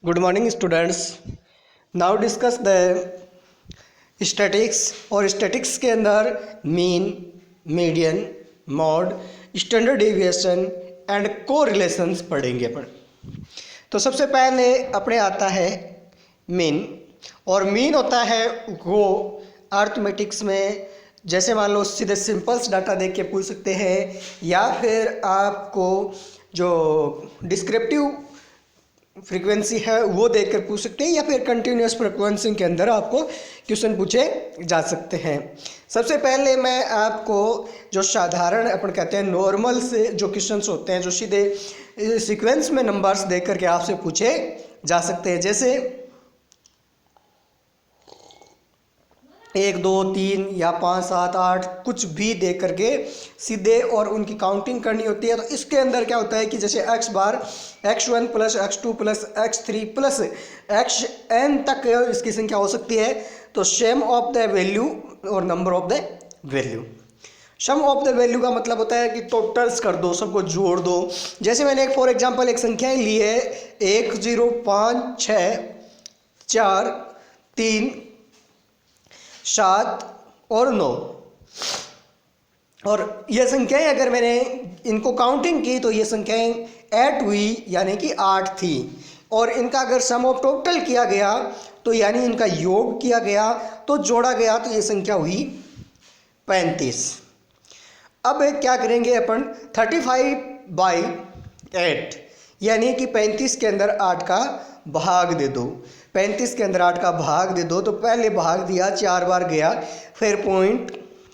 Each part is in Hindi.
Good morning students. Now discuss the statics. और स्टैटिक्स के अंदर mean, median, mod, standard deviation and correlations पढ़ेंगे अपन। तो सबसे पहले अपने आता है मीन। और मीन होता है वो अर्थमेटिक्स में, जैसे मान लो सीधे सिंपल्स डाटा देख के पूछ सकते हैं, या फिर आपको जो डिस्क्रिप्टिव फ्रीक्वेंसी है वो देखकर पूछ सकते हैं, या फिर कंटिन्यूस फ्रीक्वेंसी के अंदर आपको क्वेश्चन पूछे जा सकते हैं। सबसे पहले मैं आपको जो साधारण अपन कहते हैं नॉर्मल से जो क्वेश्चंस होते हैं, जो सीधे सीक्वेंस में नंबर्स देख करके आपसे पूछे जा सकते हैं, जैसे 1 2 3 या 5 7 8 कुछ भी दे करके सीधे और उनकी काउंटिंग करनी होती है। तो इसके अंदर क्या होता है कि जैसे x बार x1 plus x2 plus x3 plus xn तक इसकी संख्या हो सकती है। तो सम ऑफ द वैल्यू और number of the value. Sum of the value का मतलब होता है कि टोटल्स कर दो, सबको जोड़ दो। जैसे मैंने फॉर एग्जांपल एक संख्याएं ली है 1 0 5 6 4 3 7 और 9, और ये संख्याएं अगर मैंने इनको काउंटिंग की तो ये संख्याएं 8 हुई, यानी कि 8 थी। और इनका अगर सम ऑफ टोटल किया गया तो यानी इनका योग किया गया तो जोड़ा गया तो ये संख्या हुई 35। अब क्या करेंगे अपन 35/8, यानी कि 35 के अंदर 8 का भाग दे दो। 35 के अंदर 8 का भाग दे दो, तो पहले भाग दिया 4 बार गया, फिर पॉइंट,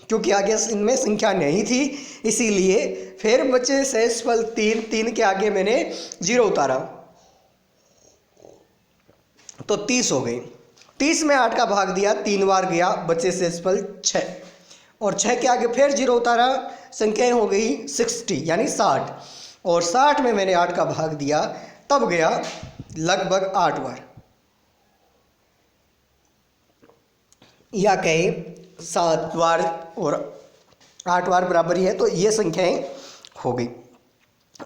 क्योंकि आगे इनमें संख्या नहीं थी इसीलिए, फिर बचे शेषफल 3, 3 के आगे मैंने 0 उतारा तो 30 हो गई। 30 में 8 का भाग दिया, 3 बार गया, बचे शेषफल 6, और 6 के आगे फिर 0 उतारा, संख्याएं हो गई 60 यानी 60, और 60 में मैंने 8 का भाग दिया, तब गया लगभग 8 बार, या कहें 7 बार और 8 बार बराबर ही है, तो ये संख्याएं हो गई।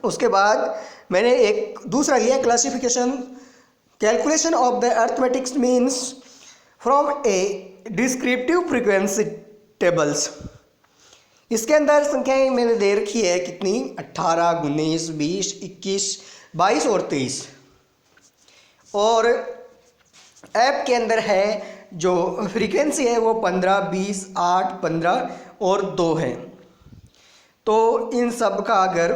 उसके बाद मैंने एक दूसरा लिया classification, calculation of the arithmetics means from A descriptive frequency tables. इसके अंदर संख्याएं मैंने दे रखी है कितनी, 18 19 20 21 22 और 23, और ऐप के अंदर है जो फ्रीक्वेंसी है वो 15 20 8 15 और 2 है। तो इन सब का अगर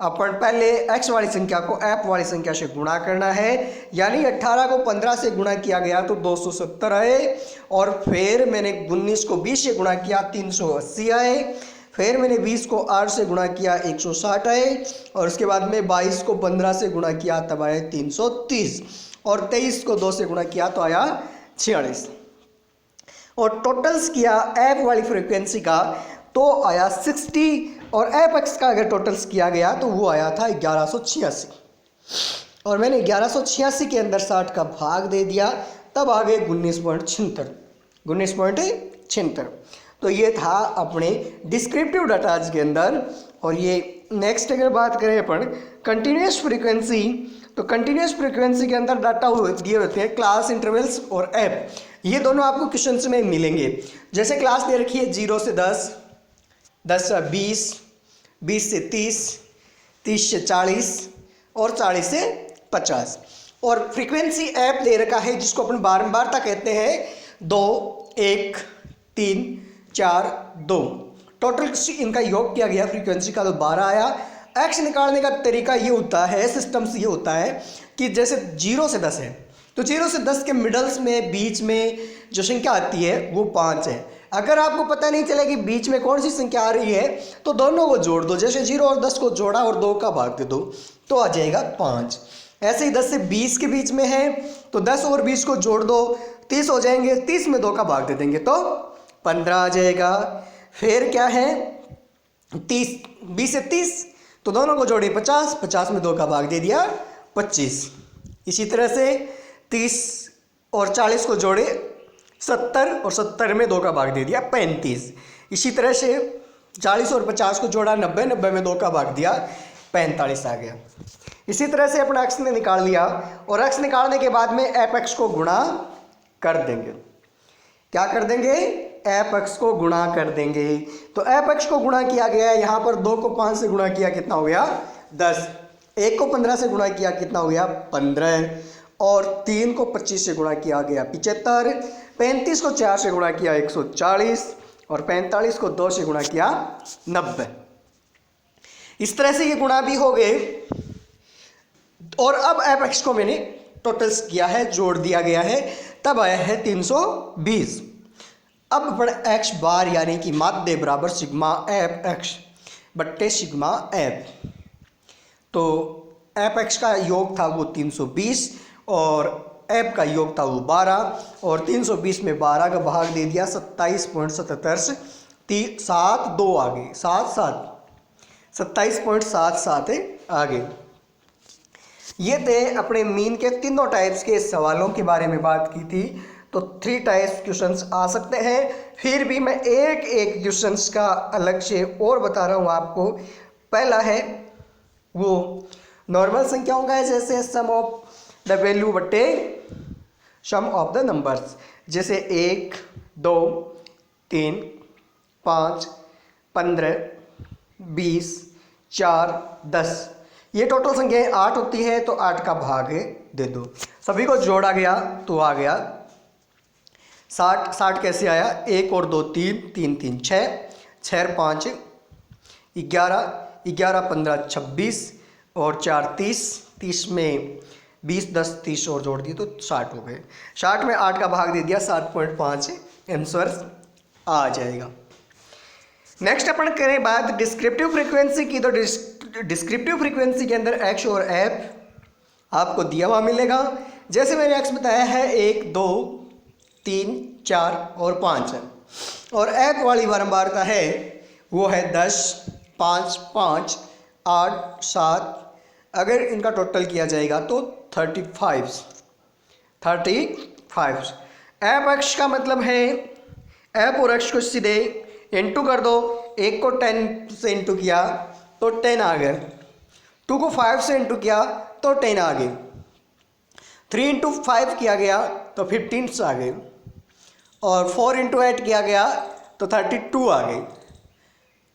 अपन पहले x वाली संख्या को ऐप वाली संख्या से गुणा करना है, यानी 18 को 15 से गुणा किया गया तो 270 आए, और फिर मैंने 19 को 20 से गुणा किया 380 आए, फिर मैंने 20 को 8 से गुणा किया 160 आए, और उसके बाद में 22 को 15 से गुणा किया तब आए 330, और 23 को 2 से गुणा किया तो आया 46, और टोटल्स किया ऐप वाली फ्रीक्वेंसी का तो आया 60, और एफ एक्स का अगर टोटल्स किया गया तो वो आया था 1186, और मैंने 1186 के अंदर 60 का भाग दे दिया, तब आ गए 19.76। तो ये था अपने डिस्क्रिप्टिव डाटाज के अंदर। और ये नेक्स्ट अगर बात करें अपन कंटिन्यूस फ्रीक्वेंसी, तो कंटिन्यूस फ्रीक्वेंसी के अंदर डाटा दिए होते हैं क्लास, इंटरवल्स और ऐप, ये दोनों आपको क्वेश्चंस में मिलेंगे। जैसे क्लास दे रखी है 0 से 10, 10 से 20, 20 से 30, 30 से 40 और 40 से 50, और फ्रीक्वेंसी ऐप दे रखा है जिसको अपन बारंबारता कहते हैं 2 1 3 4 2। टोटल इनका योग किया गया फ्रीक्वेंसी का तो 12 आया। एक्स निकालने का तरीका ये होता है, सिस्टम से ये होता है कि जैसे 0 से 10 है तो 0 से 10 के मिडल्स में बीच में जो संख्या आती है वो 5 है। अगर आपको पता नहीं चले कि बीच में कौन सी संख्या आ रही है तो दोनों को जोड़ दो, जैसे 0 और 10 को जोड़ा और 2 का भाग दे दो तो आ जाएगा 5। ऐसे ही 10 से 20 के बीच में है तो 10 और 20 को जोड़ दो, 30 हो जाएंगे, 30 में 2 का भाग दे देंगे तो 15 आ जाएगा। फिर क्या है 30, 20 से 30 तो दोनों को जोड़े 50, 50 में 2 का भाग दे दिया 25। इसी तरह से 30 और 40 को जोड़े 70, और 70 में 2 का भाग दे दिया 35। इसी तरह से 40 और 50 को जोड़ा 90, 90 में 2 का भाग दिया 45 आ गया। इसी तरह से अपना x ने निकाल लिया और x निकालने के बाद में एफ एक्स को गुणा कर देंगे। क्या कर देंगे? एफ एक्स को गुणा कर देंगे। तो एफ एक्स को गुणा किया गया है, यहाँ पर 2 को 5 से गुणा किया कितना हो गया? 10। 1 को 15 से गुणा किया कितना हो गया? 15। और 3 को 25 से गुणा किया गया 75। 35 को 4 से गुणा किया 140 और 45 को 2 से गुणा किया 90। इस तरह से ये गुणा भी हो गए। और अब एफ एक्स को मैंने टोटल्स किया है, जोड़ दिया गया है, तब आया है 320। अब अपन एक्स बार यानी कि माध्य बराबर सिग्मा एफ एक्स बट्टे सिग्मा एफ। तो एफ एक्स का योग था वो 320 और एफ का योग था वो 12 और 320 में 12 का भाग दे दिया 27.77 से 7 2 आ गए 27.77 आ गए। ये थे अपने मीन के तीनों टाइप्स के सवालों के बारे में बात की थी। तो 3 टाइप्स क्वेश्चंस आ सकते हैं। फिर भी मैं एक एक क्वेश्चंस का अलग से और बता रहा हूँ आपको। पहला है वो नॉर्मल संख्याओं का है, जैसे सम ऑफ द वैल्यू बट्टे सम ऑफ द नंबर्स, जैसे 1 2 3 5 15 20 4 10। ये टोटल संख्याएं 8 होती है, तो 8 का भाग दे दो। सभी को जोड़ा गया तो आ गया 60। 60 कैसे आया? 1 और 2 3 3 3 6 6 5 11 11 15 26 और 4 30 30 में 20 10 30 और जोड़ दिए तो 60 हो गए। 60 में 8 का भाग दे दिया 7.5 आंसर आ जाएगा। नेक्स्ट अपन करें बात डिस्क्रिप्टिव फ्रीक्वेंसी की। तो डिस्क्रिप्टिव फ्रीक्वेंसी के अंदर एक्स और एफ आपको दिया हुआ मिलेगा। जैसे मैंने एक्स बताया है 1 2 3 4 और 5 है, और एफ वाली बारंबारता है वो है 10 5 5 8 7। अगर इनका टोटल किया जाएगा तो 35। एफ एक्स का मतलब है एफ और एक्स को सीधे इंटू कर दो। 1 को 10 से इंटू किया तो 10 आ गए, 2 को 5 से इंटू किया तो 10 आ गए, 3 इंटू 5 किया गया तो 15 आ गए, और 4 इंटू 8 किया गया तो 32 आ गए,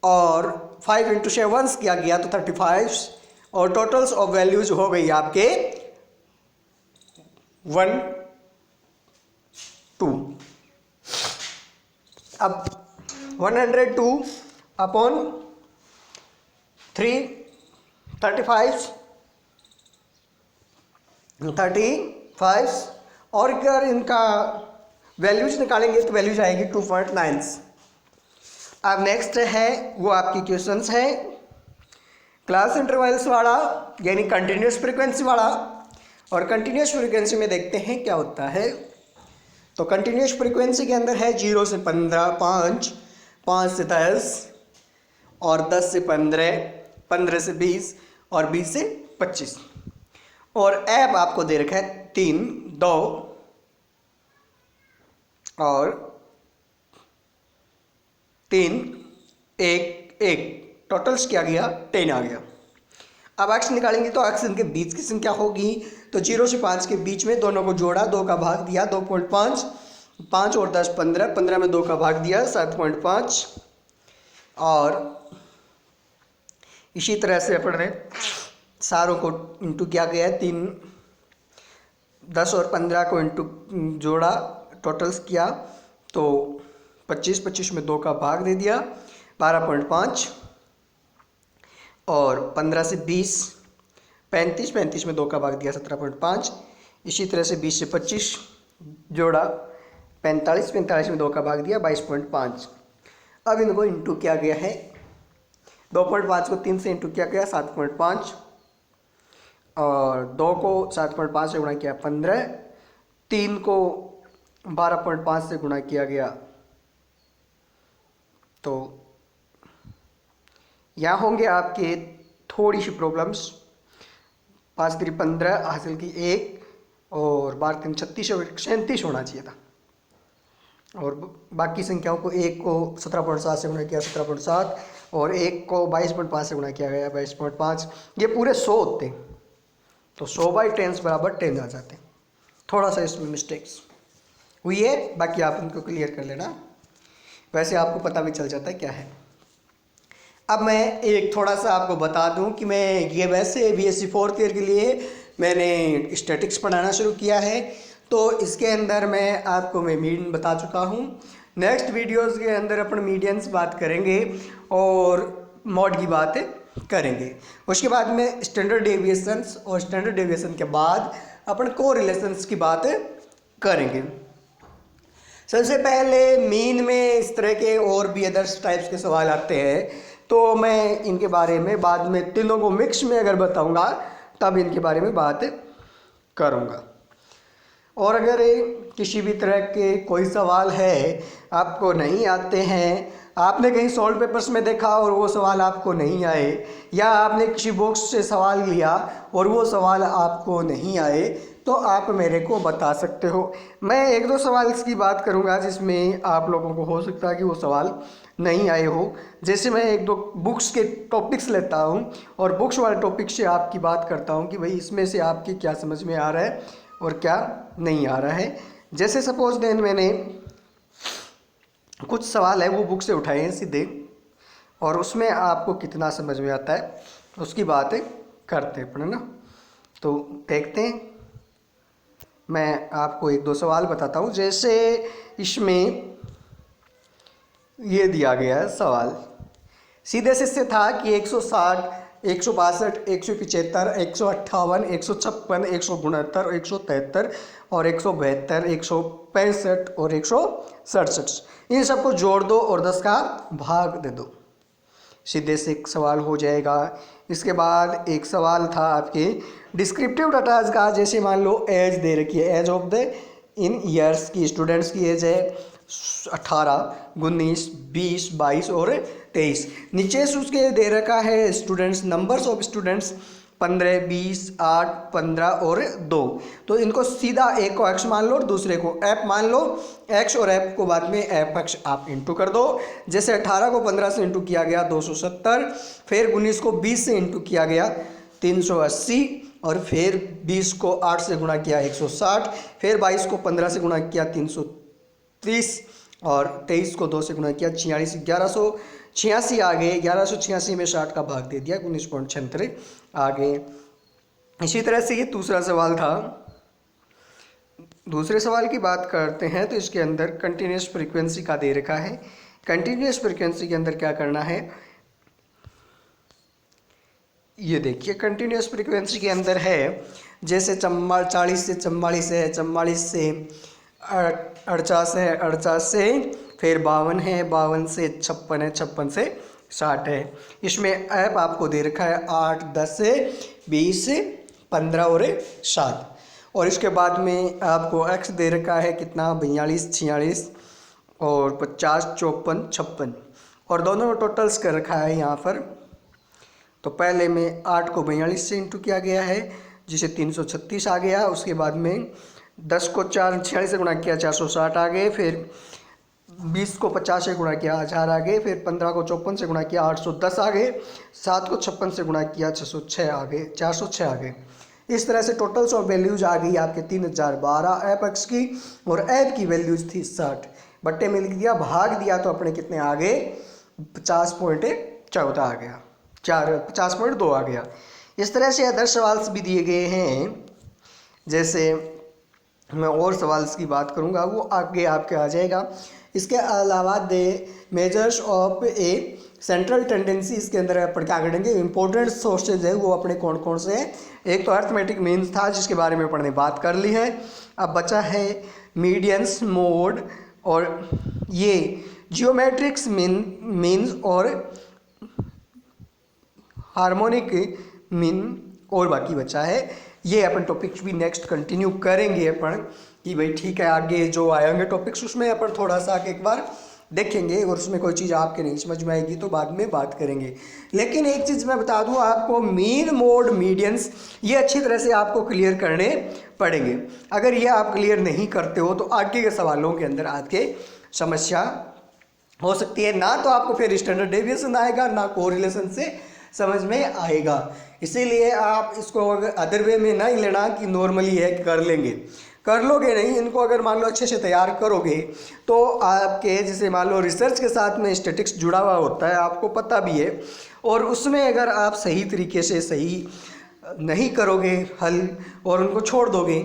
और 5 इंटू 7 किया गया तो 35, और टोटल्स ऑफ वैल्यूज हो गई आपके 1 2। अब 102 अपॉन 3 35 और अगर इनका वैल्यूज निकालेंगे तो वैल्यूज आएगी 2.9। अब नेक्स्ट है वो आपकी क्वेश्चंस है क्लास इंटरवल्स वाला यानी कंटिन्यूस फ्रीक्वेंसी वाला। और कंटिन्यूस फ्रीक्वेंसी में देखते हैं क्या होता है। तो कंटिन्यूस फ्रीक्वेंसी के अंदर है 0 से 15 5 5 से 10 और 10 से 15 15 से 20 और 20 से 25। और ऐप आपको दे रखा है 3 2 और 3 1 1। टोटल्स क्या गया? 10 आ गया। अब एक्स निकालेंगे तो एक्स इनके बीच की संख्या होगी। तो 0 से 5 के बीच में दोनों को जोड़ा, 2 का भाग दिया 2.5, 5 और 10 15, 15 में 2 का भाग दिया 7.5। और इसी तरह से अपने सारों को इंटू किया गया है 3 10 और 15 को इंटू जोड़ा, टोटल्स किया तो 25 25 में 2 का भाग दे दिया 12.5, और 15 से 20 35 35 में 2 का भाग दिया 17.5। इसी तरह से 20 से 25 जोड़ा 45 45 में 2 का भाग दिया 22.5। अब इनको इंटू किया गया है 2.5 को 3 से इंटू किया गया 7.5, और 2 को 7.5 से गुणा किया 15, 3 को 12.5 से गुणा किया गया। तो यहाँ होंगे आपके थोड़ी सी प्रॉब्लम्स। 5 3 15 हासिल की 1 और 12 3 36 और 37 होना चाहिए था। और बाकी संख्याओं को 1 को 17.7 से गुणा किया 17.7, और एक को 22.5 से गुणा किया गया 22.5, ये पूरे 100 होते हैं, तो 100/10 बराबर 10 आ जाते हैं। थोड़ा सा इसमें मिस्टेक्स हुई है, बाकी आप इनको क्लियर कर लेना, वैसे आपको पता भी चल जाता है क्या है। अब मैं एक थोड़ा सा आपको बता दूं कि मैं ये वैसे BSc 4th ईयर के लिए मैंने स्टैटिक्स पढ़ाना शुरू किया है, तो इसके अंदर मैं आपको मैं मीन बता चुका हूँ। नेक्स्ट वीडियोस के अंदर अपन मीडियंस बात करेंगे और मॉड की बात करेंगे। उसके बाद में स्टैंडर्ड डेविएशंस, और स्टैंडर्ड डेविएशन के बाद अपन कोरिलेशंस की बात करेंगे। सबसे पहले मीन में इस तरह के और भी अदर्स टाइप्स के सवाल आते हैं, तो मैं इनके बारे में बाद में तीनों को मिक्स में अगर बताऊंगा तब इनके बारे में बात करूंगा। और अगर किसी भी तरह के कोई सवाल है आपको नहीं आते हैं, आपने कहीं सॉल्व पेपर्स में देखा और वो सवाल आपको नहीं आए, या आपने किसी बुक्स से सवाल लिया और वो सवाल आपको नहीं आए, तो आप मेरे को बता सकते हो। मैं एक दो सवाल इसकी बात करूंगा जिसमें आप लोगों को हो सकता है कि वो सवाल नहीं आए हो। जैसे मैं एक दो बुक्स के टॉपिक्स लेता हूं और बुक्स वाले टॉपिक से आपकी बात करता हूं कि भाई इसमें से आपकी क्या समझ में आ रहा है और क्या नहीं आ रहा है। जैसे सपोज देन मैंने कुछ सवाल है वो बुक से उठाए हैं सीधे, और उसमें आपको कितना समझ में आता है उसकी बातें करते हैं अपन, है ना। तो देखते हैं, मैं आपको एक दो सवाल बताता हूँ। जैसे इसमें ये दिया गया है सवाल, सीधे से था कि 160, 162, 175, 158, 156, 169, 173 और 172, 165 और 167, इन सबको जोड़ दो और 10 का भाग दे दो। सीधे से एक सवाल हो जाएगा। इसके बाद एक सवाल था आपके डिस्क्रिप्टिव डाटाज का। जैसे मान लो एज दे रखी है, age of the in years की, स्टूडेंट्स की एज है 18, 19, 20, 22 और 23। नीचे से उसके दे रखा है स्टूडेंट्स, नंबर्स ऑफ स्टूडेंट्स 15, 20, 8, 15 और 2। तो इनको सीधा एक को x मान लो और दूसरे को f मान लो। x और f को बाद में f(x) आप इंटू कर दो। जैसे 18 को 15 से इंटू किया गया 270, फिर 19 को 20 से इंटू किया गया 380, और फिर 20 को 8 से गुणा किया 160, फिर 22 को 15 से गुणा किया 330, और 23 को 2 से गुणा किया 46, 1186 आ गए। 1186 में 60 का भाग दे दिया, 19.76 आ गए। इसी तरह से ये दूसरा सवाल था। दूसरे सवाल की बात करते हैं तो इसके अंदर कंटिन्यूस फ्रीक्वेंसी का दे रखा है। कंटिन्यूस फ्रीक्वेंसी के अंदर क्या करना है, ये देखिए। कंटिन्यूस फ्रीक्वेंसी के अंदर है जैसे 40 से 44 है, 44 से 48 है, 48 से फिर 52 है, 52 से 56 है, 56 से 60 है। इसमें ऐप आपको दे रखा है 8, 10 से 20, 15 और 7। और इसके बाद में आपको एक्स दे रखा है कितना, 42, 46 और 50, 54, 56, और दोनों में टोटल्स कर रखा है यहाँ पर। तो पहले में 8 को 42 से इंटू किया गया है जिसे 336 आ गया। उसके बाद में 10 को 46 से गुणा किया 460 आ गए, फिर 20 को 50 से गुणा किया 1000 आ गए, फिर 15 को 54 से गुणा किया 810 आ गए, 7 को 56 से गुणा किया 606 आ गए, 406 आ गए। इस तरह से टोटल्स ऑफ वैल्यूज आ गई आपके 3012 एफ(x) की, और एफ की वैल्यूज थी 60। बट्टे मिल दिया, भाग दिया तो अपने कितने आ गए, 50.14 आ गया, 50.2 आ गया। इस तरह से अदर सवाल भी दिए गए हैं। जैसे मैं और सवाल की बात करूंगा वो आगे आपके आ जाएगा। इसके अलावा the measures of a central tendency, इसके अंदर अपन क्या करेंगे, इंपॉर्टेंट सोर्सेज है वो अपने कौन कौन से हैं। एक तो अर्थमेटिक मीन्स था जिसके बारे में अपन ने बात कर ली है। अब बचा है मीडियंस, मोड, और ये जियोमेट्रिक्स मीन्स और हार्मोनिक मीन, और बाकी बचा है। ये अपन टॉपिक्स भी नेक्स्ट कंटिन्यू करेंगे अपन कि भाई ठीक है, आगे जो आएंगे टॉपिक्स उसमें अपन थोड़ा सा एक बार देखेंगे, और उसमें कोई चीज़ आपके नहीं समझ में आएगी तो बाद में बात करेंगे। लेकिन एक चीज़ मैं बता दूं आपको, मीन, मोड, मीडियंस ये अच्छी तरह से आपको क्लियर करने पड़ेंगे। अगर ये आप क्लियर नहीं करते हो तो आगे के सवालों के अंदर आपके समस्या हो सकती है ना, तो आपको फिर स्टैंडर्ड डेविएशन आएगा ना कोरिलेशन से समझ में आएगा। इसीलिए आप इसको अदर वे में नहीं लेना कि नॉर्मली है कि कर लेंगे, कर लोगे नहीं। इनको अगर मान लो अच्छे से तैयार करोगे तो आपके जैसे मान लो रिसर्च के साथ में स्टैटिक्स जुड़ा हुआ होता है, आपको पता भी है, और उसमें अगर आप सही तरीके से सही नहीं करोगे हल और उनको छोड़ दोगे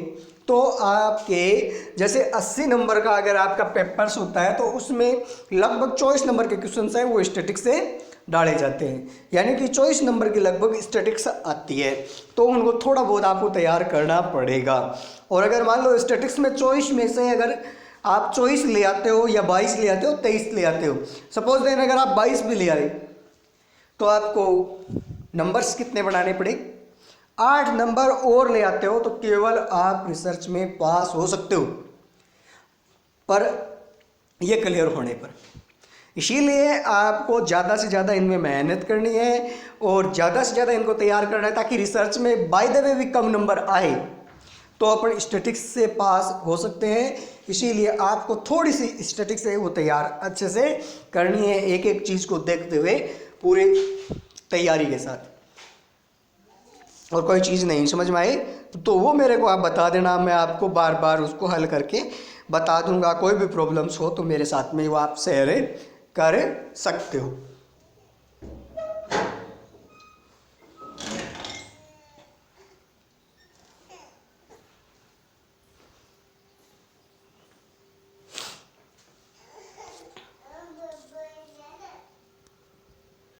तो आपके जैसे 80 नंबर का अगर आपका पेपर्स होता है तो उसमें लगभग 24 नंबर के क्वेश्चन है वो स्टैटिक्स से डाले जाते हैं, यानी कि 24 नंबर की लगभग स्टैटिक्स आती है, तो उनको थोड़ा बहुत आपको तैयार करना पड़ेगा। और अगर मान लो स्टैटिक्स में 24 में से अगर आप 24 ले आते हो या 22 ले आते हो, 23 ले आते हो, सपोज देन अगर आप 22 भी ले आए तो आपको नंबर्स कितने बढ़ाने पड़े, 8 नंबर और ले आते हो तो केवल आप रिसर्च में पास हो सकते हो, पर ये क्लियर होने पर। इसीलिए आपको ज़्यादा से ज़्यादा इनमें मेहनत करनी है और ज़्यादा से ज़्यादा इनको तैयार करना है, ताकि रिसर्च में बाय द वे भी कम नंबर आए तो अपन स्टैटिक्स से पास हो सकते हैं। इसीलिए आपको थोड़ी सी स्टैटिक्स है वो तैयार अच्छे से करनी है, एक एक चीज़ को देखते हुए पूरे तैयारी के साथ। और कोई चीज़ नहीं समझ में आई तो वो मेरे को आप बता देना, मैं आपको बार बार उसको हल करके बता दूंगा। कोई भी प्रॉब्लम्स हो तो मेरे साथ में वो आप शेयर कर सकते हो।